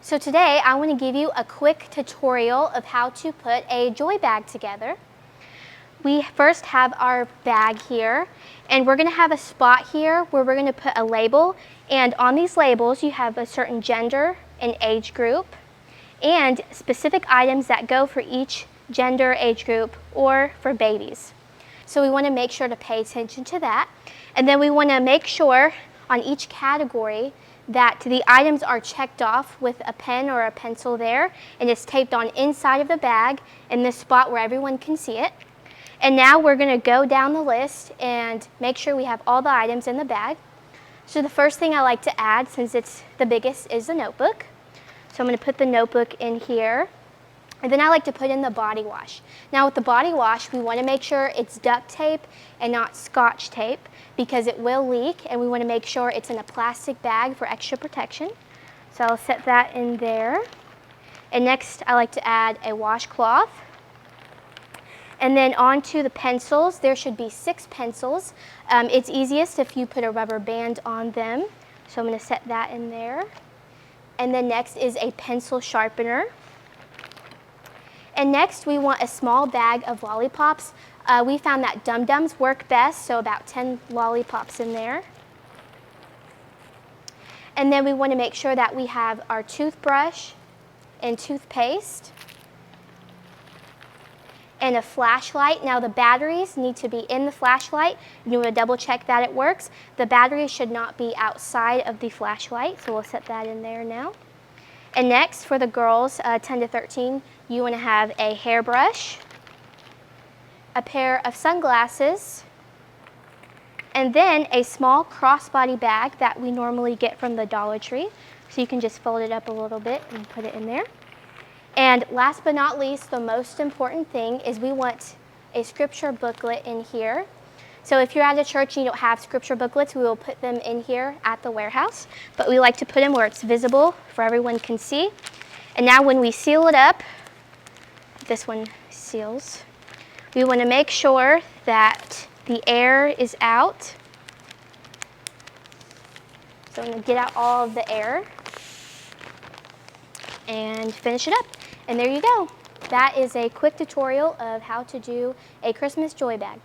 So today I want to give you a quick tutorial of how to put a joy bag together. We first have our bag here, and we're going to have a spot here where we're going to put a label, and on these labels you have a certain gender and age group and specific items that go for each gender, age group, or for babies. So we want to make sure to pay attention to that, and then we want to make sure on each category that the items are checked off with a pen or a pencil there, and it's taped on inside of the bag in this spot where everyone can see it. And now we're going to go down the list and make sure we have all the items in the bag. So the first thing I like to add, since it's the biggest, is the notebook. So I'm going to put the notebook in here. And then I like to put in the body wash. Now with the body wash, we want to make sure it's duct tape and not Scotch tape because it will leak, and we want to make sure it's in a plastic bag for extra protection. So I'll set that in there. And next I like to add a washcloth. And then onto the pencils, there should be 6 pencils. It's easiest if you put a rubber band on them. So I'm going to set that in there. And then next is a pencil sharpener. And next we want a small bag of lollipops. We found that Dum Dums work best, so about 10 lollipops in there. And then we want to make sure that we have our toothbrush and toothpaste and a flashlight. Now the batteries need to be in the flashlight. You want to double check that it works. The batteries should not be outside of the flashlight, so we'll set that in there now. And next, for the girls 10 to 13, you want to have a hairbrush, a pair of sunglasses, and then a small crossbody bag that we normally get from the Dollar Tree. So you can just fold it up a little bit and put it in there. And last but not least, the most important thing is we want a scripture booklet in here. So if you're at a church and you don't have scripture booklets, we will put them in here at the warehouse. But we like to put them where it's visible for everyone can see. And now when we seal it up, this one seals, we want to make sure that the air is out. So I'm going to get out all of the air and finish it up. And there you go. That is a quick tutorial of how to do a Christmas joy bag.